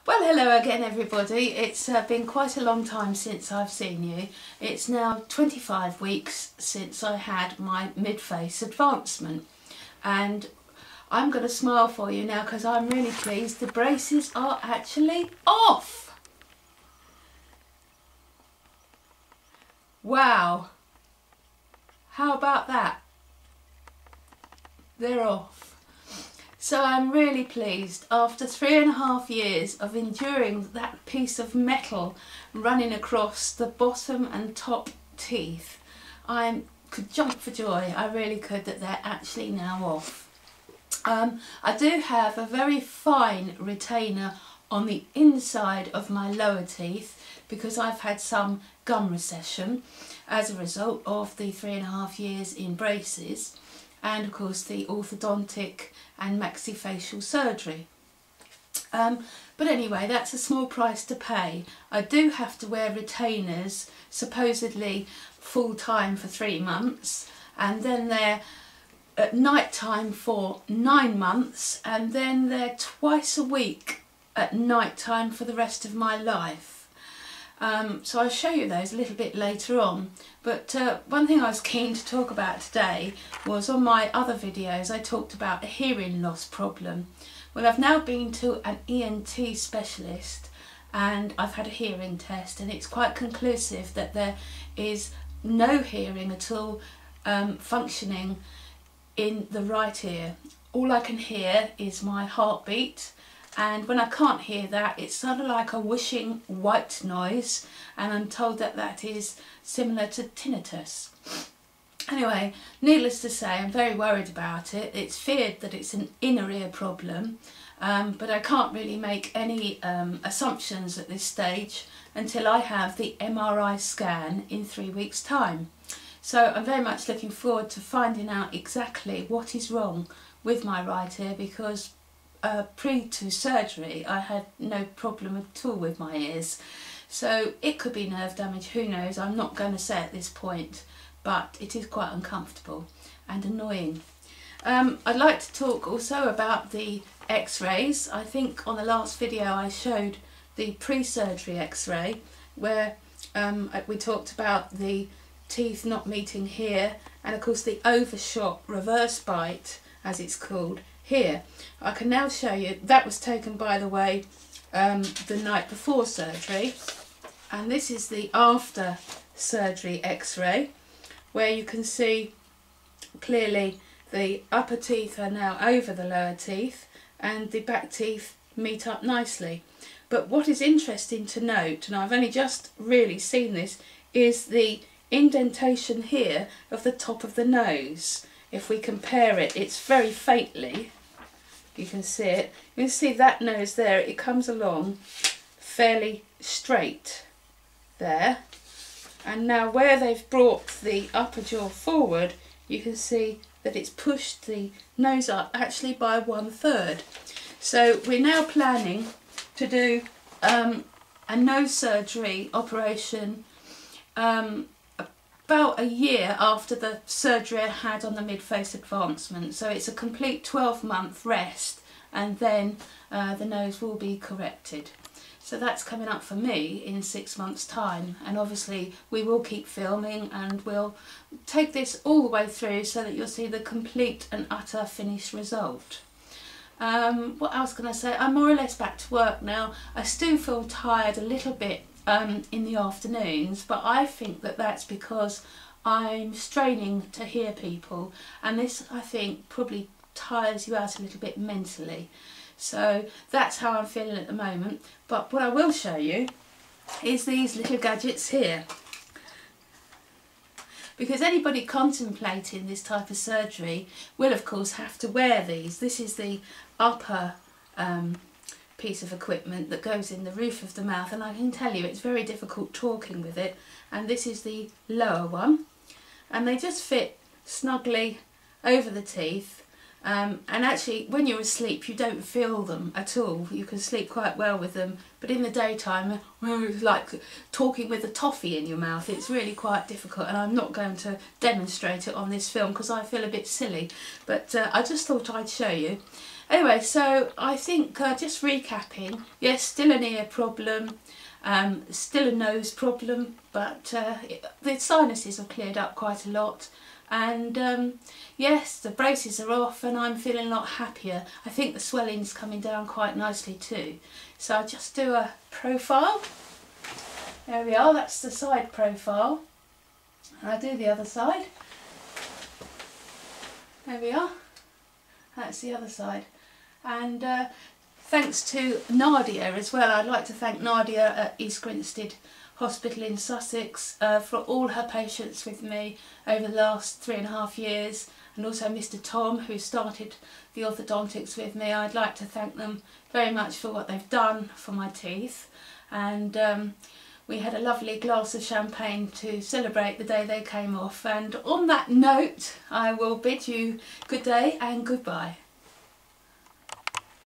Well, hello again everybody. It's been quite a long time since I've seen you. It's now 25 weeks since I had my mid-face advancement, and I'm going to smile for you now because I'm really pleased. The braces are actually off. Wow, how about that? They're off. So I'm really pleased. After 3.5 years of enduring that piece of metal running across the bottom and top teeth, I could jump for joy. I really could, that they're actually now off. I do have a very fine retainer on the inside of my lower teeth because I've had some gum recession as a result of the 3.5 years in braces, and of course the orthodontic and maxillofacial surgery. But anyway, that's a small price to pay. I do have to wear retainers supposedly full time for 3 months, and then they're at night time for 9 months, and then they're twice a week at night time for the rest of my life. So I'll show you those a little bit later on, but one thing I was keen to talk about today was, on my other videos I talked about a hearing loss problem. Well, I've now been to an ENT specialist and I've had a hearing test, and it's quite conclusive that there is no hearing at all functioning in the right ear. All I can hear is my heartbeat, and when I can't hear that, it's sort of like a whooshing white noise, and I'm told that that is similar to tinnitus. Anyway, needless to say, I'm very worried about it. It's feared that it's an inner ear problem, but I can't really make any assumptions at this stage until I have the MRI scan in 3 weeks' time. So I'm very much looking forward to finding out exactly what is wrong with my right ear, because pre to surgery I had no problem at all with my ears. So it could be nerve damage, who knows, I'm not going to say at this point, but it is quite uncomfortable and annoying. I'd like to talk also about the x-rays. I think on the last video I showed the pre-surgery x-ray where we talked about the teeth not meeting here, and of course the overshot reverse bite, as it's called, here. I can now show you, that was taken, by the way, the night before surgery, and this is the after surgery x-ray, where you can see clearly the upper teeth are now over the lower teeth and the back teeth meet up nicely. But what is interesting to note, and I've only just really seen this, is the indentation here of the top of the nose. If we compare it, it's very faintly, you can see it, you can see that nose there, it comes along fairly straight there, and now where they've brought the upper jaw forward, you can see that it's pushed the nose up actually by 1/3. So we're now planning to do a nose surgery operation about a year after the surgery I had on the mid-face advancement. So it's a complete 12-month rest, and then the nose will be corrected. So that's coming up for me in 6 months' time, and obviously we will keep filming and we'll take this all the way through so that you'll see the complete and utter finished result. What else can I say? I'm more or less back to work now. I still feel tired a little bit in the afternoons, but I think that that's because I'm straining to hear people, and this, I think, probably tires you out a little bit mentally. So that's how I'm feeling at the moment. But what I will show you is these little gadgets here, because anybody contemplating this type of surgery will of course have to wear these. This is the upper piece of equipment that goes in the roof of the mouth, and I can tell you it's very difficult talking with it, and this is the lower one, and they just fit snugly over the teeth, and actually when you're asleep you don't feel them at all. You can sleep quite well with them, but in the daytime, it's like talking with a toffee in your mouth. It's really quite difficult, and I'm not going to demonstrate it on this film because I feel a bit silly, but I just thought I'd show you. Anyway, so I think just recapping, yes, still an ear problem, still a nose problem, but the sinuses have cleared up quite a lot, and yes, the braces are off and I'm feeling a lot happier. I think the swelling's coming down quite nicely too. So I just do a profile. There we are, that's the side profile. And I do the other side. There we are, that's the other side. And thanks to Nadia as well. I'd like to thank Nadia at East Grinstead Hospital in Sussex for all her patience with me over the last 3.5 years, and also Mr. Tom, who started the orthodontics with me. I'd like to thank them very much for what they've done for my teeth, and we had a lovely glass of champagne to celebrate the day they came off. And on that note, I will bid you good day and goodbye.